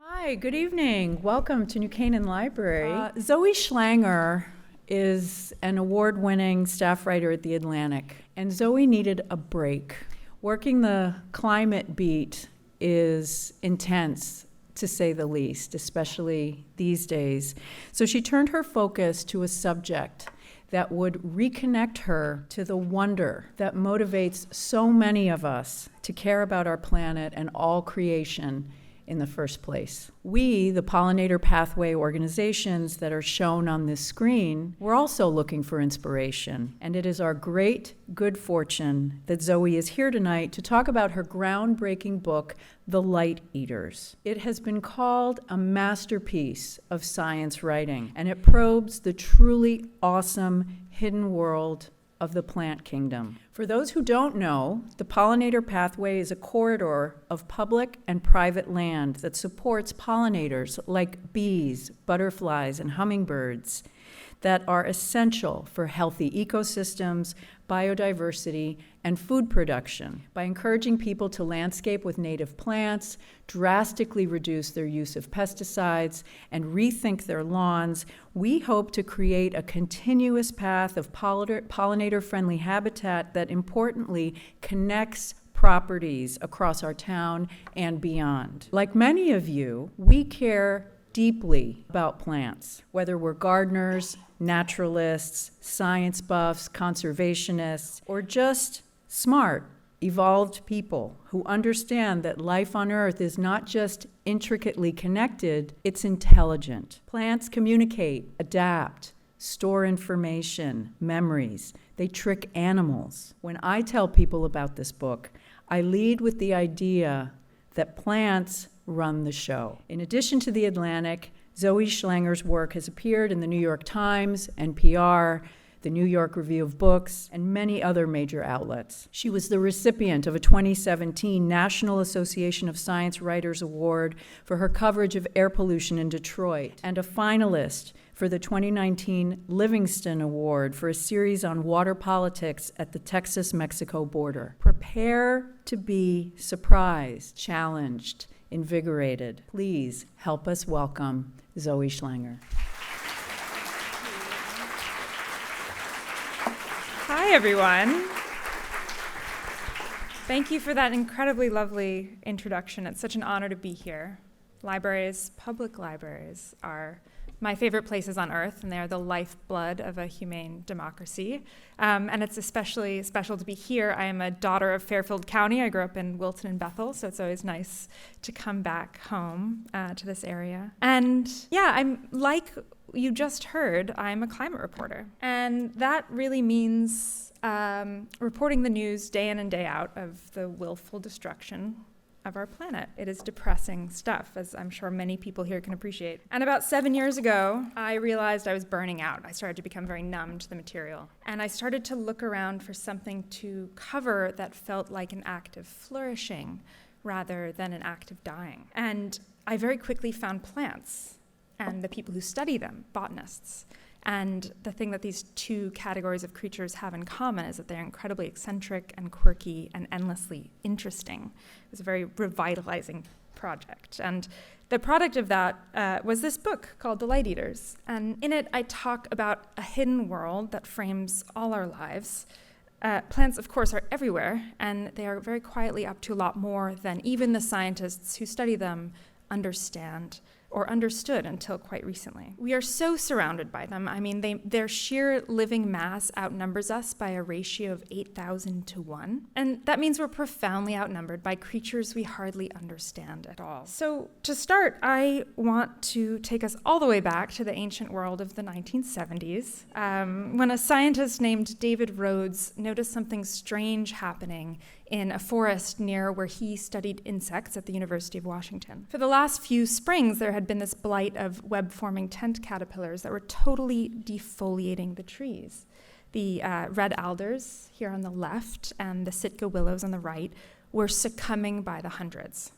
Hi, good evening. Welcome to New Canaan Library. Zoe Schlanger is an award-winning staff writer at The Atlantic, and Zoe needed a break. Working the climate beat is intense, to say the least, especially these days. So she turned her focus to a subject that would reconnect her to the wonder that motivates so many of us to care about our planet and all creation in the first place. We, the pollinator pathway organizations that are shown on this screen, we're also looking for inspiration. And it is our great good fortune that Zoe is here tonight to talk about her groundbreaking book, The Light Eaters. It has been called a masterpiece of science writing, and it probes the truly awesome hidden world of the plant kingdom. For those who don't know, the pollinator pathway is a corridor of public and private land that supports pollinators like bees, butterflies, and hummingbirds that are essential for healthy ecosystems, biodiversity, and food production. By encouraging people to landscape with native plants, drastically reduce their use of pesticides, and rethink their lawns, we hope to create a continuous path of pollinator-friendly habitat that importantly connects properties across our town and beyond. Like many of you, we care deeply about plants, whether we're gardeners, naturalists, science buffs, conservationists, or just smart, evolved people who understand that life on Earth is not just intricately connected, it's intelligent. Plants communicate, adapt, store information, memories. They trick animals. When I tell people about this book, I lead with the idea that plants run the show. In addition to The Atlantic, Zoe Schlanger's work has appeared in the New York Times, NPR, the New York Review of Books, and many other major outlets. She was the recipient of a 2017 National Association of Science Writers Award for her coverage of air pollution in Detroit, and a finalist for the 2019 Livingston Award for a series on water politics at the Texas-Mexico border. Prepare to be surprised, challenged, invigorated. Please help us welcome Zoe Schlanger. Hi, everyone. Thank you for that incredibly lovely introduction. It's such an honor to be here. Libraries, public libraries, are my favorite places on earth, and they are the lifeblood of a humane democracy. And it's especially special to be here. I am a daughter of Fairfield County. I grew up in Wilton and Bethel, so it's always nice to come back home to this area. And yeah, I'm like you just heard, I'm a climate reporter. And that really means reporting the news day in and day out of the willful destruction of our planet. It is depressing stuff, as I'm sure many people here can appreciate. And about 7 years ago, I realized I was burning out. I started to become very numb to the material. And I started to look around for something to cover that felt like an act of flourishing rather than an act of dying. And I very quickly found plants and the people who study them, botanists. And the thing that these two categories of creatures have in common is that they're incredibly eccentric and quirky and endlessly interesting. It was a very revitalizing project. And the product of that was this book called The Light Eaters. And in it, I talk about a hidden world that frames all our lives. Plants, of course, are everywhere, and they are very quietly up to a lot more than even the scientists who study them understand or understood until quite recently. We are so surrounded by them. I mean, their sheer living mass outnumbers us by a ratio of 8,000 to 1. And that means we're profoundly outnumbered by creatures we hardly understand at all. So to start, I want to take us all the way back to the ancient world of the 1970s, when a scientist named David Rhodes noticed something strange happening in a forest near where he studied insects at the University of Washington. For the last few springs, there had been this blight of web-forming tent caterpillars that were totally defoliating the trees. The red alders here on the left and the Sitka willows on the right were succumbing by the hundreds.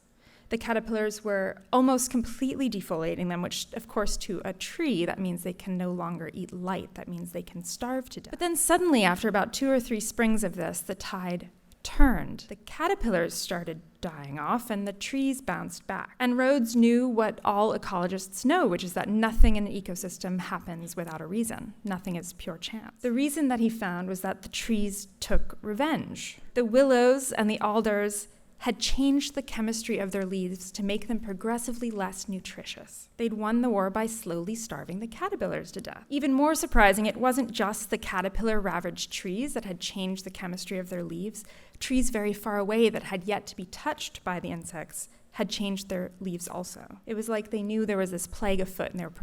The caterpillars were almost completely defoliating them, which, of course, to a tree, that means they can no longer eat light. That means they can starve to death. But then suddenly, after about 2 or 3 springs of this, the tide turned. The caterpillars started dying off and the trees bounced back. And Rhodes knew what all ecologists know, which is that nothing in an ecosystem happens without a reason. Nothing is pure chance. The reason that he found was that the trees took revenge. The willows and the alders had changed the chemistry of their leaves to make them progressively less nutritious. They'd won the war by slowly starving the caterpillars to death. Even more surprising, it wasn't just the caterpillar-ravaged trees that had changed the chemistry of their leaves. Trees very far away that had yet to be touched by the insects had changed their leaves also. It was like they knew there was this plague afoot and they were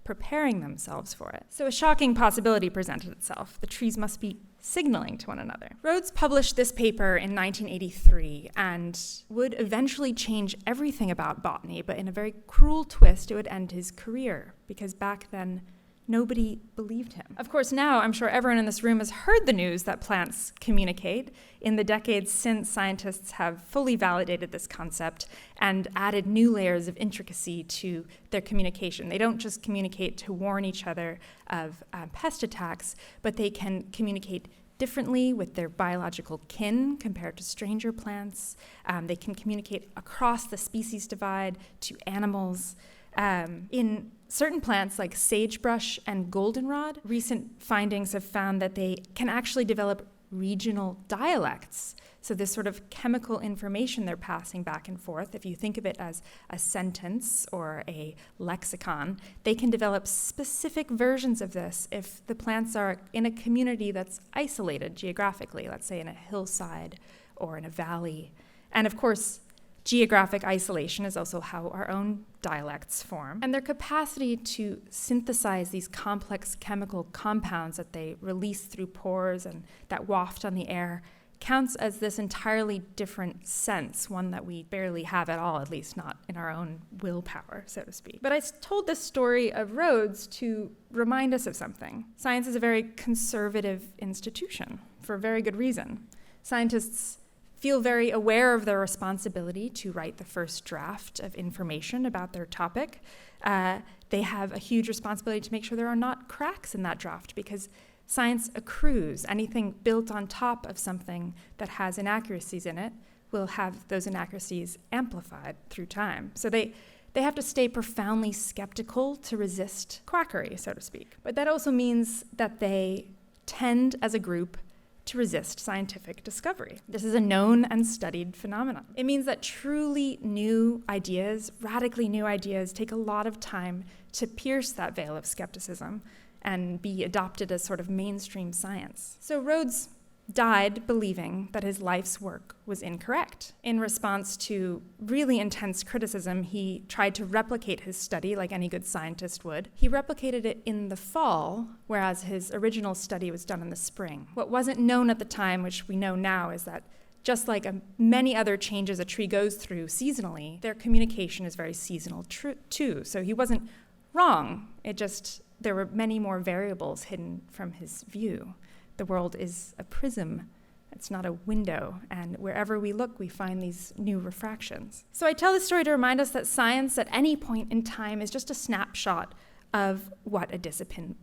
preparing themselves for it. So a shocking possibility presented itself. The trees must be signaling to one another. Rhodes published this paper in 1983 and would eventually change everything about botany, but in a very cruel twist, it would end his career, because back then, nobody believed him. Of course, now I'm sure everyone in this room has heard the news that plants communicate. In the decades since, scientists have fully validated this concept and added new layers of intricacy to their communication. They don't just communicate to warn each other of pest attacks, but they can communicate differently with their biological kin compared to stranger plants. They can communicate across the species divide to animals. In certain plants like sagebrush and goldenrod, recent findings have found that they can actually develop regional dialects. So this sort of chemical information they're passing back and forth, if you think of it as a sentence or a lexicon, they can develop specific versions of this if the plants are in a community that's isolated geographically, let's say in a hillside or in a valley. And of course, geographic isolation is also how our own dialects form. And their capacity to synthesize these complex chemical compounds that they release through pores and that waft on the air counts as this entirely different sense, one that we barely have at all, at least not in our own willpower, so to speak. But I told this story of Rhodes to remind us of something. Science is a very conservative institution for a very good reason. Scientists feel very aware of their responsibility to write the first draft of information about their topic. They have a huge responsibility to make sure there are not cracks in that draft, because science accrues. Anything built on top of something that has inaccuracies in it will have those inaccuracies amplified through time. So they have to stay profoundly skeptical to resist quackery, so to speak. But that also means that they tend, as a group, to resist scientific discovery. This is a known and studied phenomenon. It means that truly new ideas, radically new ideas, take a lot of time to pierce that veil of skepticism and be adopted as sort of mainstream science. So Rhodes died believing that his life's work was incorrect. In response to really intense criticism, he tried to replicate his study like any good scientist would. He replicated it in the fall, whereas his original study was done in the spring. What wasn't known at the time, which we know now, is that just like many other changes a tree goes through seasonally, their communication is very seasonal too. So he wasn't wrong. There were many more variables hidden from his view. The world is a prism. It's not a window. And wherever we look, we find these new refractions. So I tell this story to remind us that science at any point in time is just a snapshot of what a discipline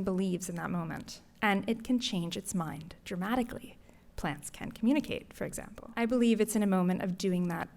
believes in that moment. And it can change its mind dramatically. Plants can communicate, for example. I believe it's in a moment of doing that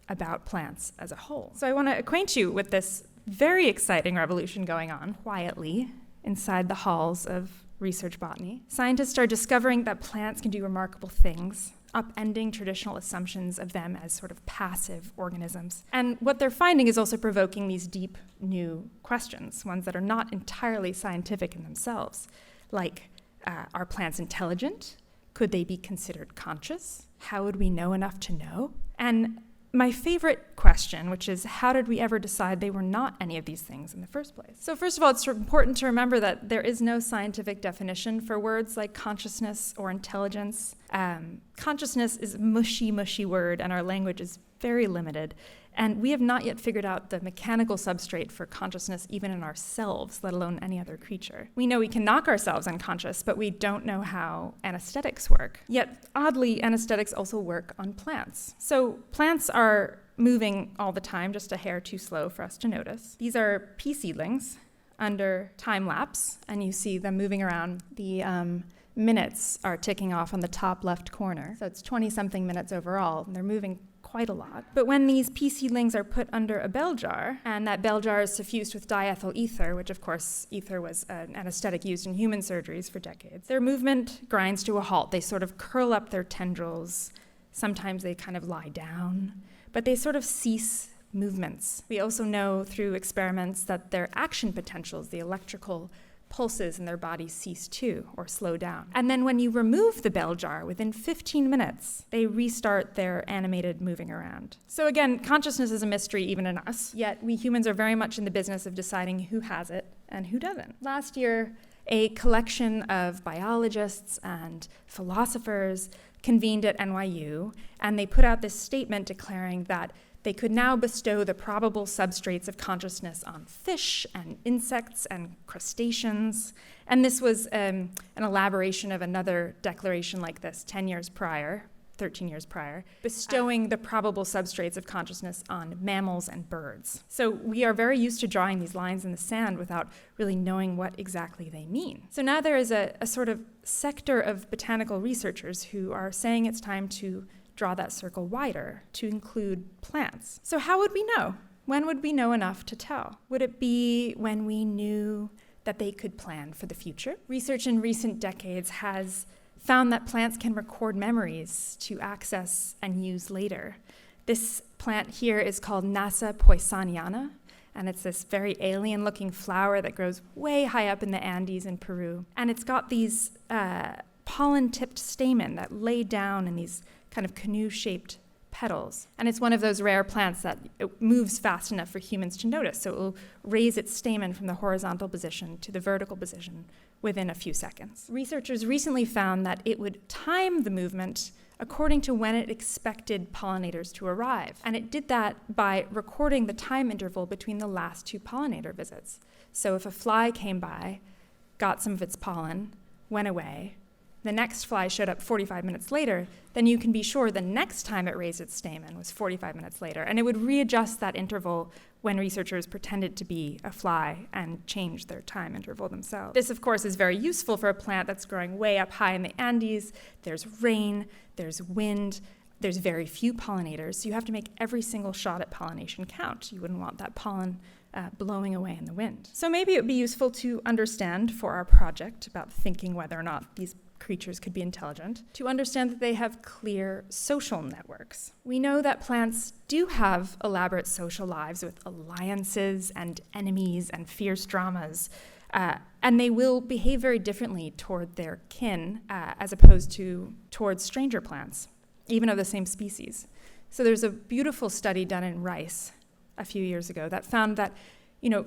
about plants as a whole. So I want to acquaint you with this very exciting revolution going on quietly inside the halls of research botany. Scientists are discovering that plants can do remarkable things, upending traditional assumptions of them as sort of passive organisms. And what they're finding is also provoking these deep new questions, ones that are not entirely scientific in themselves, like, are plants intelligent? Could they be considered conscious? How would we know enough to know? And my favorite question, which is, how did we ever decide they were not any of these things in the first place? So first of all, it's important to remember that there is no scientific definition for words like consciousness or intelligence. Consciousness is a mushy word, and our language is very limited. And we have not yet figured out the mechanical substrate for consciousness even in ourselves, let alone any other creature. We know we can knock ourselves unconscious, but we don't know how anesthetics work. Yet, oddly, anesthetics also work on plants. So plants are moving all the time, just a hair too slow for us to notice. These are pea seedlings under time lapse, and you see them moving around. The minutes are ticking off on the top left corner. So it's 20-something minutes overall, and they're moving quite a lot. But when these pea seedlings are put under a bell jar, and that bell jar is suffused with diethyl ether, which of course ether was an anesthetic used in human surgeries for decades, their movement grinds to a halt. They sort of curl up their tendrils. Sometimes they kind of lie down, but they sort of cease movements. We also know through experiments that their action potentials, the electrical pulses in their bodies, cease too, or slow down. And then when you remove the bell jar, within 15 minutes, they restart their animated moving around. So again, consciousness is a mystery even in us, yet we humans are very much in the business of deciding who has it and who doesn't. Last year, a collection of biologists and philosophers convened at NYU, and they put out this statement declaring that they could now bestow the probable substrates of consciousness on fish and insects and crustaceans. And this was an elaboration of another declaration like this 13 years prior, bestowing the probable substrates of consciousness on mammals and birds. So we are very used to drawing these lines in the sand without really knowing what exactly they mean. So now there is a sort of sector of botanical researchers who are saying it's time to draw that circle wider to include plants. So how would we know? When would we know enough to tell? Would it be when we knew that they could plan for the future? Research in recent decades has found that plants can record memories to access and use later. This plant here is called Nassa poissoniana, and it's this very alien-looking flower that grows way high up in the Andes in Peru. And it's got these pollen-tipped stamen that lay down in these kind of canoe-shaped petals. And it's one of those rare plants that it moves fast enough for humans to notice. So it will raise its stamen from the horizontal position to the vertical position within a few seconds. Researchers recently found that it would time the movement according to when it expected pollinators to arrive. And it did that by recording the time interval between the last two pollinator visits. So if a fly came by, got some of its pollen, went away, the next fly showed up 45 minutes later, then you can be sure the next time it raised its stamen was 45 minutes later. And it would readjust that interval when researchers pretended to be a fly and change their time interval themselves. This, of course, is very useful for a plant that's growing way up high in the Andes. There's rain, there's wind, there's very few pollinators. So you have to make every single shot at pollination count. You wouldn't want that pollen blowing away in the wind. So maybe it would be useful to understand for our project about thinking whether or not these creatures could be intelligent, to understand that they have clear social networks. We know that plants do have elaborate social lives with alliances and enemies and fierce dramas, and they will behave very differently toward their kin as opposed to towards stranger plants, even of the same species. So there's a beautiful study done in rice a few years ago that found that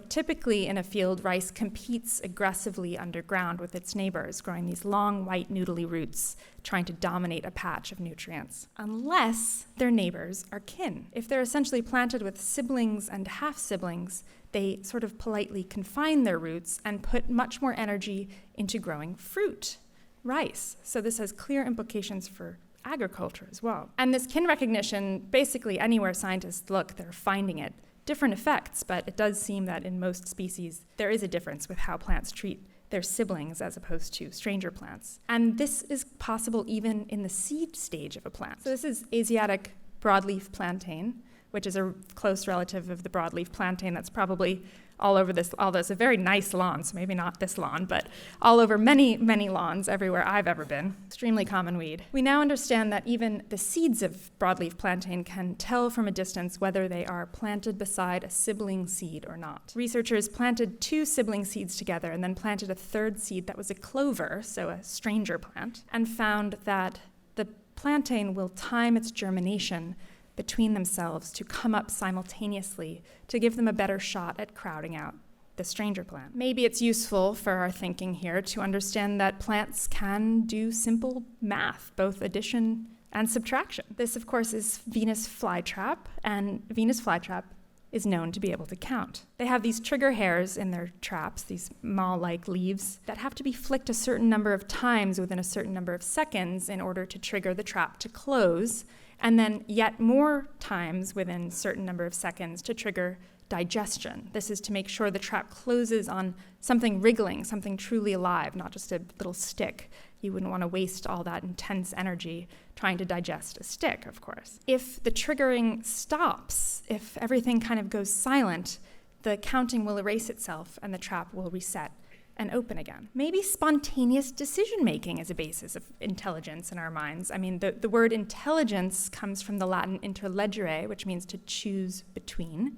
typically in a field, rice competes aggressively underground with its neighbors, growing these long, white, noodly roots, trying to dominate a patch of nutrients, unless their neighbors are kin. If they're essentially planted with siblings and half-siblings, they sort of politely confine their roots and put much more energy into growing fruit, rice. So this has clear implications for agriculture as well. And this kin recognition, basically anywhere scientists look, they're finding it. Different effects, but it does seem that in most species there is a difference with how plants treat their siblings as opposed to stranger plants. And this is possible even in the seed stage of a plant. So this is Asiatic broadleaf plantain, which is a close relative of the broadleaf plantain that's probably all over this, although it's a very nice lawn, so maybe not this lawn, but all over many, many lawns everywhere I've ever been. Extremely common weed. We now understand that even the seeds of broadleaf plantain can tell from a distance whether they are planted beside a sibling seed or not. Researchers planted 2 sibling seeds together and then planted a third seed that was a clover, so a stranger plant, and found that the plantain will time its germination between themselves to come up simultaneously to give them a better shot at crowding out the stranger plant. Maybe it's useful for our thinking here to understand that plants can do simple math, both addition and subtraction. This, of course, is Venus flytrap, and Venus flytrap is known to be able to count. They have these trigger hairs in their traps, these maw-like leaves, that have to be flicked a certain number of times within a certain number of seconds in order to trigger the trap to close, and then yet more times within a certain number of seconds to trigger digestion. This is to make sure the trap closes on something wriggling, something truly alive, not just a little stick You wouldn't want to waste all that intense energy trying to digest a stick, of course. If the triggering stops, if everything kind of goes silent, the counting will erase itself and the trap will reset and open again. Maybe spontaneous decision-making is a basis of intelligence in our minds. I mean, the word intelligence comes from the Latin interlegere, which means to choose between.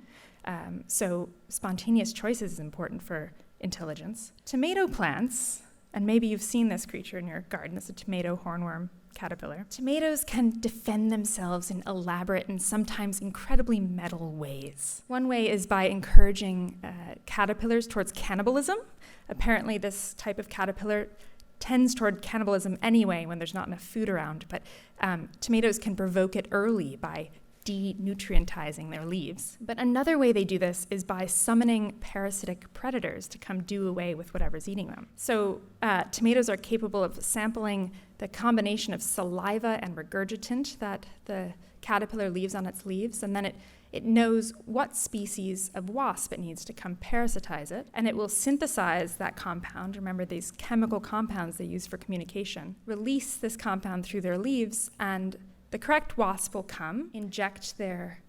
So spontaneous choices is important for intelligence. Tomato plants, and maybe you've seen this creature in your garden, it's a tomato hornworm caterpillar. Tomatoes can defend themselves in elaborate and sometimes incredibly metal ways. One way is by encouraging caterpillars towards cannibalism. Apparently this type of caterpillar tends toward cannibalism anyway when there's not enough food around, but tomatoes can provoke it early by denutrientizing their leaves. But another way they do this is by summoning parasitic predators to come do away with whatever's eating them. So tomatoes are capable of sampling the combination of saliva and regurgitant that the caterpillar leaves on its leaves, and then it knows what species of wasp it needs to come parasitize it, and it will synthesize that compound. Remember these chemical compounds they use for communication. Release this compound through their leaves, and the correct wasp will come, inject their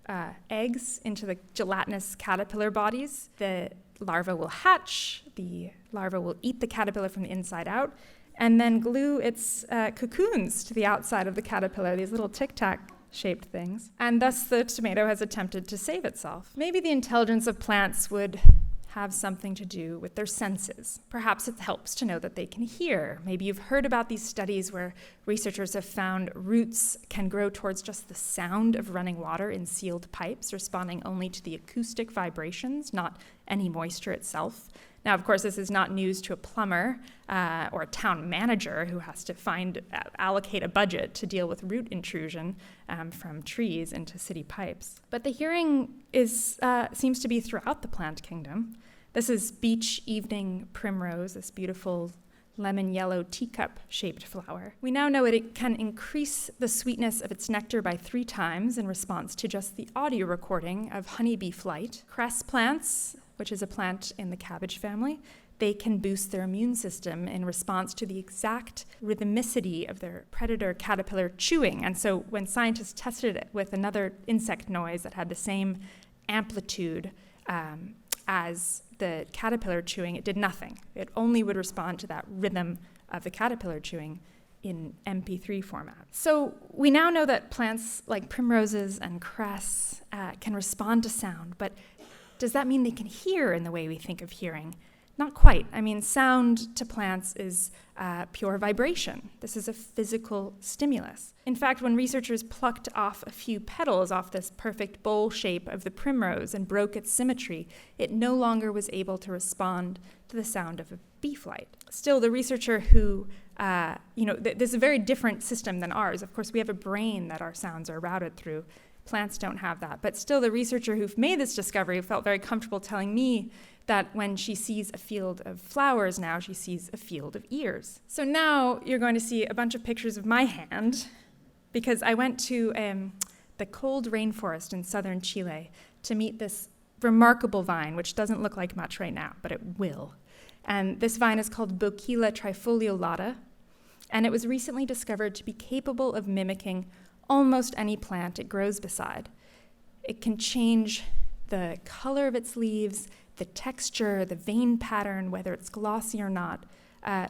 eggs into the gelatinous caterpillar bodies. The larva will hatch, the larva will eat the caterpillar from the inside out, and then glue its cocoons to the outside of the caterpillar, these little tic-tac shaped things. And thus the tomato has attempted to save itself. Maybe the intelligence of plants would have something to do with their senses. Perhaps it helps to know that they can hear. Maybe you've heard about these studies where researchers have found roots can grow towards just the sound of running water in sealed pipes, responding only to the acoustic vibrations, not any moisture itself. Now, of course, this is not news to a plumber or a town manager who has to allocate a budget to deal with root intrusion from trees into city pipes. But the hearing seems to be throughout the plant kingdom. This is beach evening primrose, this beautiful lemon yellow teacup-shaped flower. We now know it can increase the sweetness of its nectar by 3 times in response to just the audio recording of honeybee flight. Cress plants, which is a plant in the cabbage family, they can boost their immune system in response to the exact rhythmicity of their predator caterpillar chewing. And so when scientists tested it with another insect noise that had the same amplitude as the caterpillar chewing, it did nothing. It only would respond to that rhythm of the caterpillar chewing in MP3 format. So we now know that plants like primroses and cress can respond to sound, but does that mean they can hear in the way we think of hearing? Not quite. I mean, sound to plants is pure vibration. This is a physical stimulus. In fact, when researchers plucked off a few petals off this perfect bowl shape of the primrose and broke its symmetry, it no longer was able to respond to the sound of a bee flight. Still, the researcher who, this is a very different system than ours. Of course, we have a brain that our sounds are routed through. Plants don't have that. But still, the researcher who made this discovery felt very comfortable telling me that when she sees a field of flowers now, she sees a field of ears. So now you're going to see a bunch of pictures of my hand, because I went to the cold rainforest in southern Chile to meet this remarkable vine, which doesn't look like much right now, but it will. And this vine is called Boquilla trifoliolata, and it was recently discovered to be capable of mimicking almost any plant it grows beside. It can change the color of its leaves, the texture, the vein pattern, whether it's glossy or not,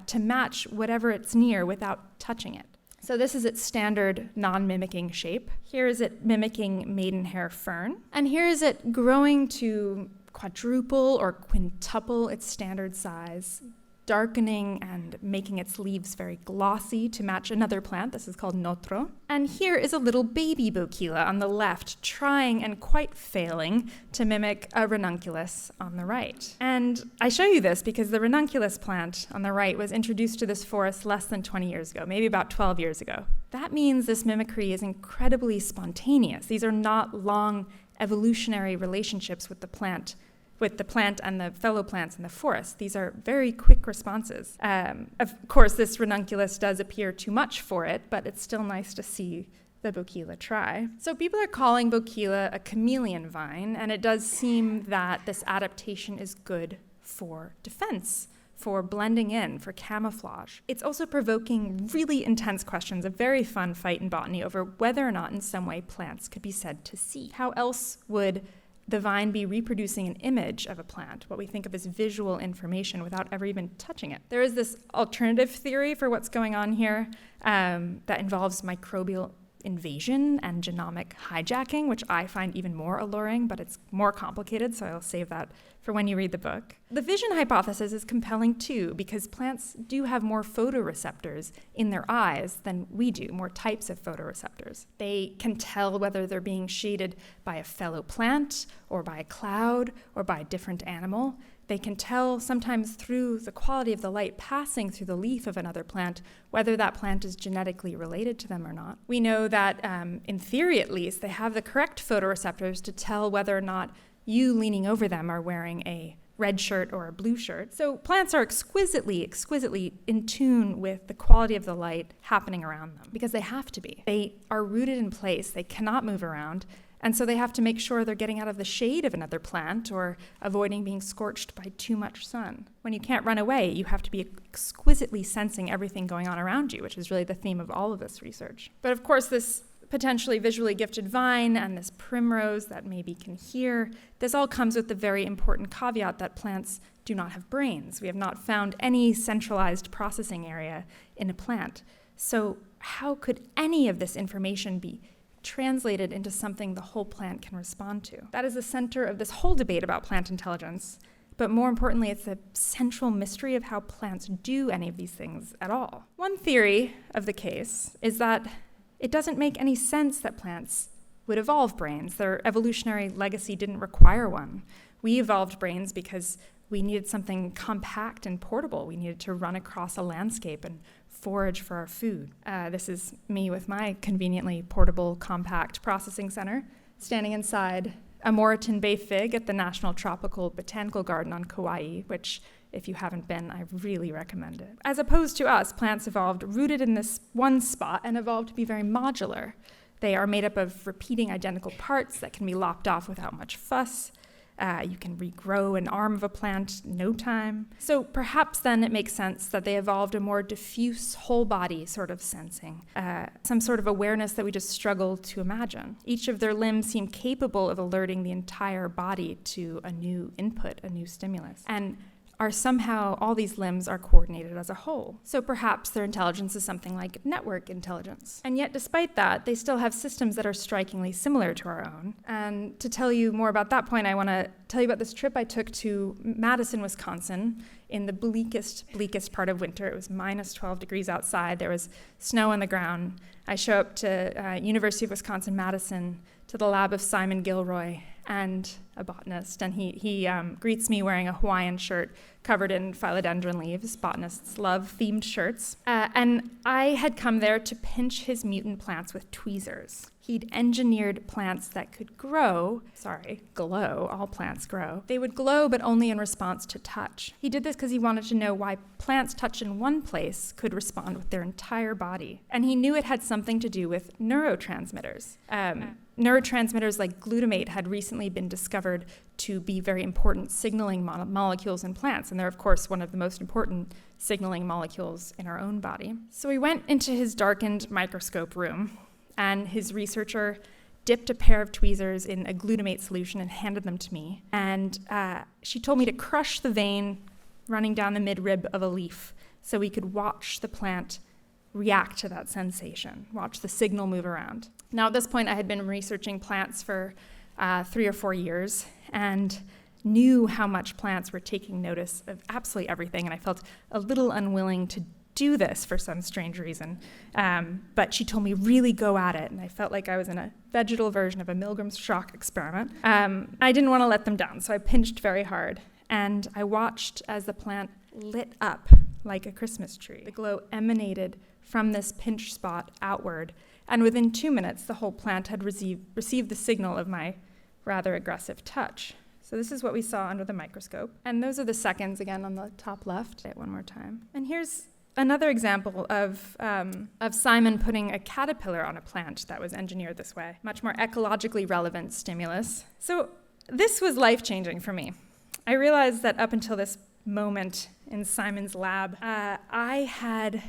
to match whatever it's near without touching it. So this is its standard non-mimicking shape. Here is it mimicking maidenhair fern. And here is it growing to quadruple or quintuple its standard size, darkening and making its leaves very glossy to match another plant. This is called notro. And here is a little baby Boquilla on the left, trying and quite failing to mimic a ranunculus on the right. And I show you this because the ranunculus plant on the right was introduced to this forest less than 20 years ago, maybe about 12 years ago. That means this mimicry is incredibly spontaneous. These are not long evolutionary relationships with the plant and the fellow plants in the forest. These are very quick responses. Of course, this ranunculus does appear too much for it, but it's still nice to see the Boquilla try. So people are calling Boquilla a chameleon vine, and it does seem that this adaptation is good for defense for blending in, for camouflage. It's also provoking really intense questions, a very fun fight in botany over whether or not in some way plants could be said to see. How else would the vine be reproducing an image of a plant, what we think of as visual information, without ever even touching it? There is this alternative theory for what's going on here that involves microbial invasion and genomic hijacking, which I find even more alluring, but it's more complicated, so I'll save that for when you read the book. The vision hypothesis is compelling too, because plants do have more photoreceptors in their eyes than we do, more types of photoreceptors. They can tell whether they're being shaded by a fellow plant, or by a cloud, or by a different animal. They can tell sometimes through the quality of the light passing through the leaf of another plant whether that plant is genetically related to them or not. We know that, in theory at least, they have the correct photoreceptors to tell whether or not you leaning over them are wearing a red shirt or a blue shirt. So plants are exquisitely in tune with the quality of the light happening around them, because they have to be. They are rooted in place, they cannot move around, and so they have to make sure they're getting out of the shade of another plant or avoiding being scorched by too much sun. When you can't run away, you have to be exquisitely sensing everything going on around you, which is really the theme of all of this research. But of course, this potentially visually gifted vine and this primrose that maybe can hear, this all comes with the very important caveat that plants do not have brains. We have not found any centralized processing area in a plant. So how could any of this information be translated into something the whole plant can respond to? That is the center of this whole debate about plant intelligence. But more importantly, it's the central mystery of how plants do any of these things at all. One theory of the case is that it doesn't make any sense that plants would evolve brains. Their evolutionary legacy didn't require one. We evolved brains because we needed something compact and portable. We needed to run across a landscape and forage for our food. This is me with my conveniently portable, compact processing center, standing inside a Moreton Bay fig at the National Tropical Botanical Garden on Kauai, which, if you haven't been, I really recommend it. As opposed to us, plants evolved rooted in this one spot and evolved to be very modular. They are made up of repeating identical parts that can be lopped off without much fuss. You can regrow an arm of a plant in no time. So perhaps then it makes sense that they evolved a more diffuse whole body sort of sensing, some sort of awareness that we just struggle to imagine. Each of their limbs seem capable of alerting the entire body to a new input, a new stimulus. And are somehow, all these limbs are coordinated as a whole. So perhaps their intelligence is something like network intelligence. And yet, despite that, they still have systems that are strikingly similar to our own. And to tell you more about that point, I want to tell you about this trip I took to Madison, Wisconsin, in the bleakest part of winter. It was minus 12 degrees outside. There was snow on the ground. I show up to University of Wisconsin-Madison, to the lab of Simon Gilroy, and a botanist, and he greets me wearing a Hawaiian shirt covered in philodendron leaves. Botanists love themed shirts. And I had come there to pinch his mutant plants with tweezers. He'd engineered plants that could glow. All plants grow. They would glow, but only in response to touch. He did this because he wanted to know why plants touched in one place could respond with their entire body. And he knew it had something to do with neurotransmitters. Neurotransmitters like glutamate had recently been discovered to be very important signaling molecules in plants, and they're, of course, one of the most important signaling molecules in our own body. So we went into his darkened microscope room, and his researcher dipped a pair of tweezers in a glutamate solution and handed them to me. And she told me to crush the vein running down the midrib of a leaf so we could watch the plant react to that sensation, watch the signal move around. Now, at this point, I had been researching plants for 3 or 4 years and knew how much plants were taking notice of absolutely everything, and I felt a little unwilling to do this for some strange reason. But she told me, really go at it, and I felt like I was in a vegetal version of a Milgram's shock experiment. I didn't want to let them down, so I pinched very hard, and I watched as the plant lit up like a Christmas tree. The glow emanated from this pinch spot outward, and within 2 minutes, the whole plant had received the signal of my rather aggressive touch. So this is what we saw under the microscope. And those are the seconds, again, on the top left. One more time. And here's another example of Simon putting a caterpillar on a plant that was engineered this way. Much more ecologically relevant stimulus. So this was life-changing for me. I realized that up until this moment in Simon's lab. I had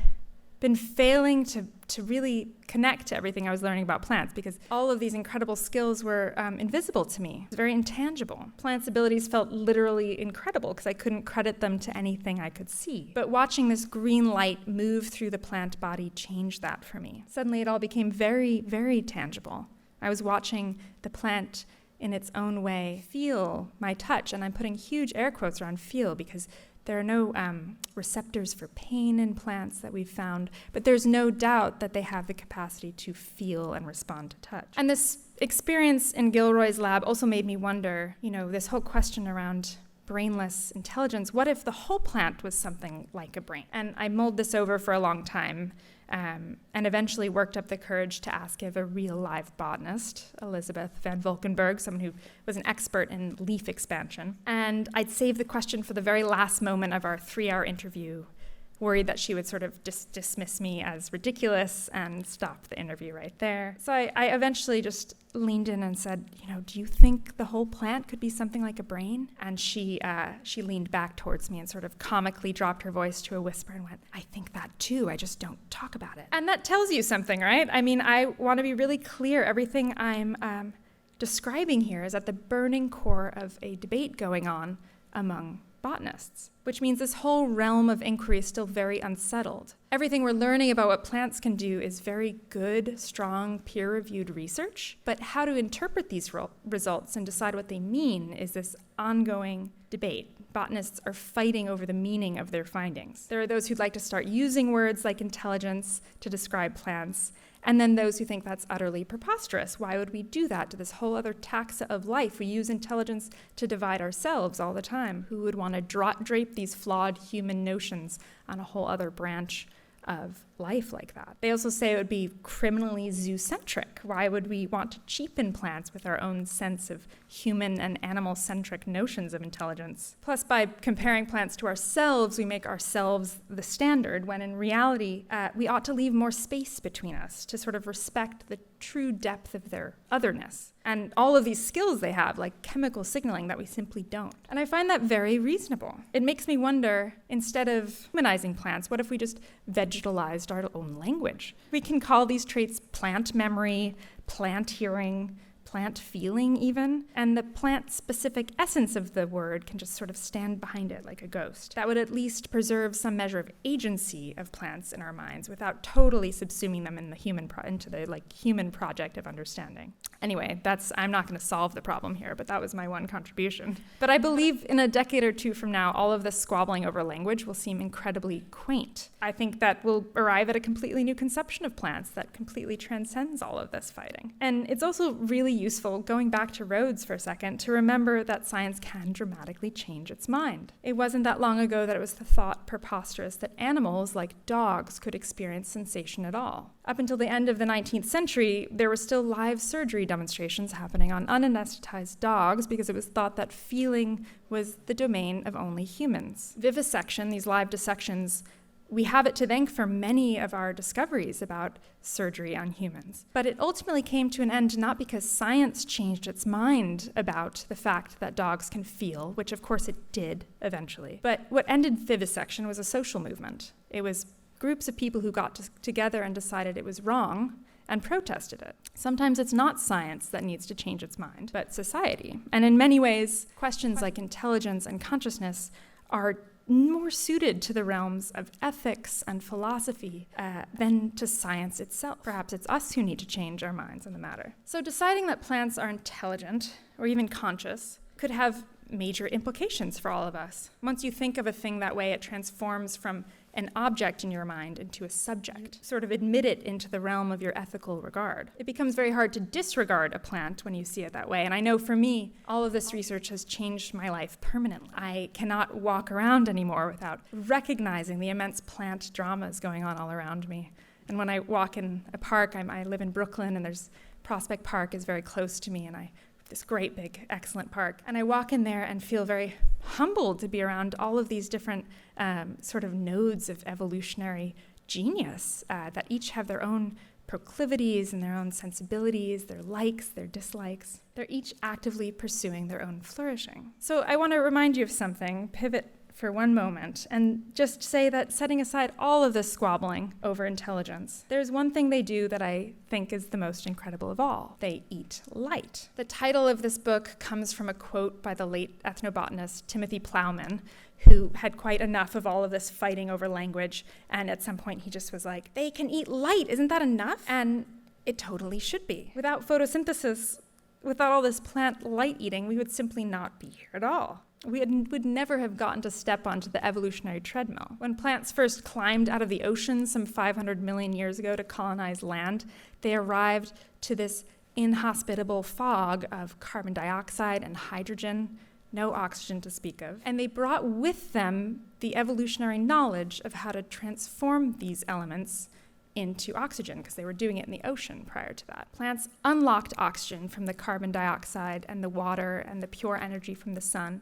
been failing to really connect to everything I was learning about plants because all of these incredible skills were invisible to me. It was very intangible. Plants' abilities felt literally incredible because I couldn't credit them to anything I could see. But watching this green light move through the plant body changed that for me. Suddenly it all became very, very tangible. I was watching the plant in its own way feel my touch, and I'm putting huge air quotes around feel because there are no receptors for pain in plants that we've found, but there's no doubt that they have the capacity to feel and respond to touch. And this experience in Gilroy's lab also made me wonder, this whole question around brainless intelligence, what if the whole plant was something like a brain? And I mulled this over for a long time, and eventually worked up the courage to ask of a real live botanist, Elizabeth van Valkenburg, someone who was an expert in leaf expansion. And I'd saved the question for the very last moment of our 3-hour interview, worried that she would sort of dismiss me as ridiculous and stop the interview right there. So I eventually just leaned in and said, do you think the whole plant could be something like a brain? And she leaned back towards me and sort of comically dropped her voice to a whisper and went, I think that too, I just don't talk about it. And that tells you something, right? I mean, I want to be really clear. Everything I'm describing here is at the burning core of a debate going on among botanists, which means this whole realm of inquiry is still very unsettled. Everything we're learning about what plants can do is very good, strong, peer-reviewed research, but how to interpret these results and decide what they mean is this ongoing debate. Botanists are fighting over the meaning of their findings. There are those who'd like to start using words like intelligence to describe plants, and then those who think that's utterly preposterous. Why would we do that to this whole other taxa of life? We use intelligence to divide ourselves all the time. Who would want to drape these flawed human notions on a whole other branch of life like that? They also say it would be criminally zoocentric. Why would we want to cheapen plants with our own sense of human and animal-centric notions of intelligence? Plus, by comparing plants to ourselves, we make ourselves the standard, when in reality, we ought to leave more space between us to sort of respect the true depth of their otherness and all of these skills they have, like chemical signaling, that we simply don't. And I find that very reasonable. It makes me wonder, instead of humanizing plants, what if we just vegetalized our own language? We can call these traits plant memory, plant hearing, plant feeling even, and the plant-specific essence of the word can just sort of stand behind it like a ghost. That would at least preserve some measure of agency of plants in our minds without totally subsuming them in the into the human project of understanding. Anyway, I'm not going to solve the problem here, but that was my one contribution. But I believe in a decade or two from now, all of this squabbling over language will seem incredibly quaint. I think that we'll arrive at a completely new conception of plants that completely transcends all of this fighting. And it's also really useful, going back to roads for a second, to remember that science can dramatically change its mind. It wasn't that long ago that it was thought preposterous that animals, like dogs, could experience sensation at all. Up until the end of the 19th century, there were still live surgery demonstrations happening on unanesthetized dogs because it was thought that feeling was the domain of only humans. Vivisection, these live dissections, we have it to thank for many of our discoveries about surgery on humans. But it ultimately came to an end not because science changed its mind about the fact that dogs can feel, which of course it did eventually. But what ended vivisection was a social movement. It was groups of people who got together and decided it was wrong and protested it. Sometimes it's not science that needs to change its mind, but society. And in many ways, questions like intelligence and consciousness are more suited to the realms of ethics and philosophy than to science itself. Perhaps it's us who need to change our minds on the matter. So deciding that plants are intelligent or even conscious could have major implications for all of us. Once you think of a thing that way, it transforms from an object in your mind into a subject, sort of admit it into the realm of your ethical regard. It becomes very hard to disregard a plant when you see it that way. And I know for me, all of this research has changed my life permanently. I cannot walk around anymore without recognizing the immense plant dramas going on all around me. And when I walk in a park, I live in Brooklyn, and there's Prospect Park is very close to me, and this great big excellent park, and I walk in there and feel very humbled to be around all of these different sort of nodes of evolutionary genius that each have their own proclivities and their own sensibilities, their likes, their dislikes. They're each actively pursuing their own flourishing. So I want to remind you of something, pivot for one moment and just say that, setting aside all of this squabbling over intelligence, there's one thing they do that I think is the most incredible of all. They eat light. The title of this book comes from a quote by the late ethnobotanist Timothy Plowman, who had quite enough of all of this fighting over language, and at some point he just was like, they can eat light, isn't that enough? And it totally should be. Without photosynthesis, without all this plant light eating, we would simply not be here at all. We would never have gotten to step onto the evolutionary treadmill. When plants first climbed out of the ocean some 500 million years ago to colonize land, they arrived to this inhospitable fog of carbon dioxide and hydrogen, no oxygen to speak of. And they brought with them the evolutionary knowledge of how to transform these elements into oxygen, because they were doing it in the ocean prior to that. Plants unlocked oxygen from the carbon dioxide and the water and the pure energy from the sun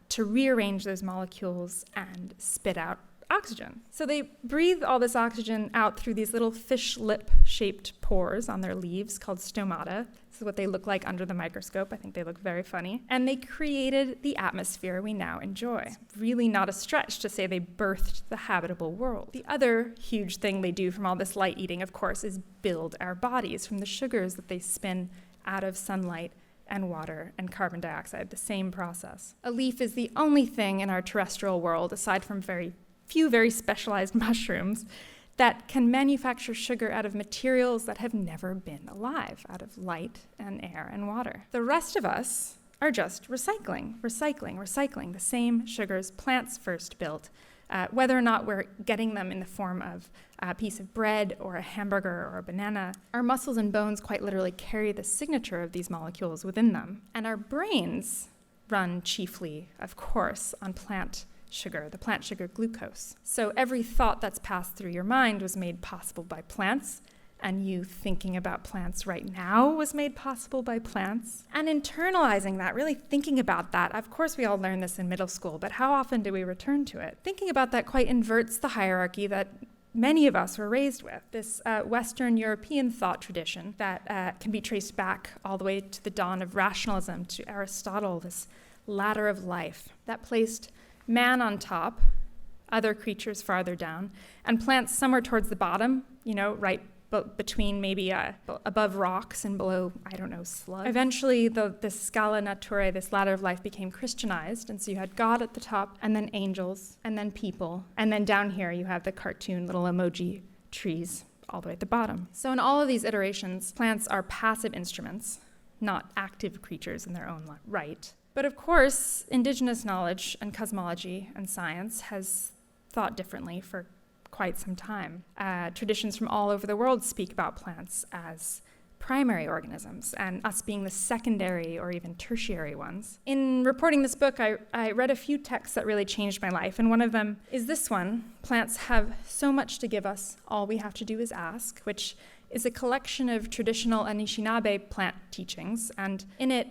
to rearrange those molecules and spit out oxygen. So they breathe all this oxygen out through these little fish lip-shaped pores on their leaves called stomata. This is what they look like under the microscope. I think they look very funny. And they created the atmosphere we now enjoy. It's really not a stretch to say they birthed the habitable world. The other huge thing they do from all this light eating, of course, is build our bodies from the sugars that they spin out of sunlight and water and carbon dioxide, the same process. A leaf is the only thing in our terrestrial world, aside from very few very specialized mushrooms, that can manufacture sugar out of materials that have never been alive, out of light and air and water. The rest of us are just recycling the same sugars plants first built, whether or not we're getting them in the form of a piece of bread or a hamburger or a banana. Our muscles and bones quite literally carry the signature of these molecules within them. And our brains run chiefly, of course, on plant sugar, the plant sugar glucose. So every thought that's passed through your mind was made possible by plants, and you thinking about plants right now was made possible by plants. And internalizing that, really thinking about that, of course we all learn this in middle school, but how often do we return to it? Thinking about that quite inverts the hierarchy that many of us were raised with. This Western European thought tradition that can be traced back all the way to the dawn of rationalism, to Aristotle, this ladder of life that placed man on top, other creatures farther down, and plants somewhere towards the bottom, right between maybe above rocks and below, slugs. Eventually, this scala naturae, this ladder of life, became Christianized, and so you had God at the top, and then angels, and then people, and then down here you have the cartoon little emoji trees all the way at the bottom. So in all of these iterations, plants are passive instruments, not active creatures in their own right. But of course, indigenous knowledge and cosmology and science has thought differently for quite some time. Traditions from all over the world speak about plants as primary organisms, and us being the secondary or even tertiary ones. In reporting this book, I read a few texts that really changed my life, and one of them is this one, Plants Have So Much to Give Us, All We Have to Do Is Ask, which is a collection of traditional Anishinaabe plant teachings, and in it,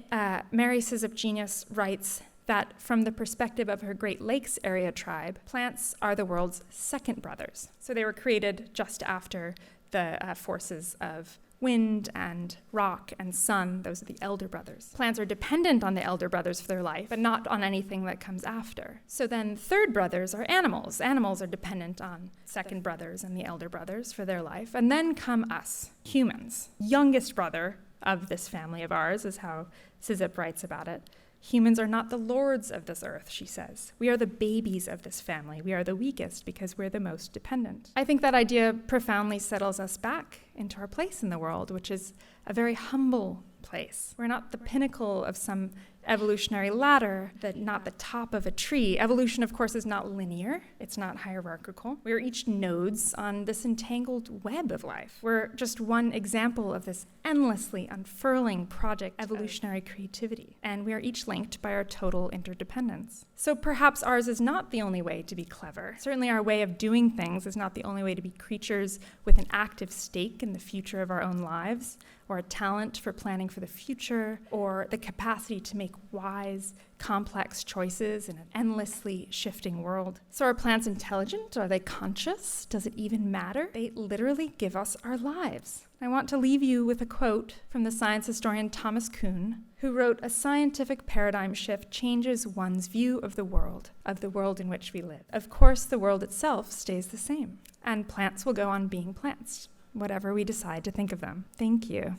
Mary Sizip-Genius writes that from the perspective of her Great Lakes area tribe, plants are the world's second brothers. So they were created just after the forces of wind and rock and sun. Those are the elder brothers. Plants are dependent on the elder brothers for their life, but not on anything that comes after. So then third brothers are animals. Animals are dependent on second brothers and the elder brothers for their life. And then come us, humans. Youngest brother of this family of ours is how Sizip writes about it. Humans are not the lords of this earth, she says. We are the babies of this family. We are the weakest because we're the most dependent. I think that idea profoundly settles us back into our place in the world, which is a very humble place. We're not the pinnacle of some evolutionary ladder, not the top of a tree. Evolution, of course, is not linear. It's not hierarchical. We are each nodes on this entangled web of life. We're just one example of this endlessly unfurling project, evolutionary creativity. And we are each linked by our total interdependence. So perhaps ours is not the only way to be clever. Certainly our way of doing things is not the only way to be creatures with an active stake in the future of our own lives, or a talent for planning for the future, or the capacity to make wise, complex choices in an endlessly shifting world. So are plants intelligent? Are they conscious? Does it even matter? They literally give us our lives. I want to leave you with a quote from the science historian Thomas Kuhn, who wrote, "A scientific paradigm shift changes one's view of the world in which we live. Of course, the world itself stays the same, and plants will go on being plants, whatever we decide to think of them." Thank you.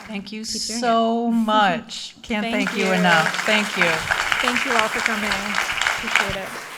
Thank you so much. Can't thank you enough. Thank you. Thank you all for coming. Appreciate it.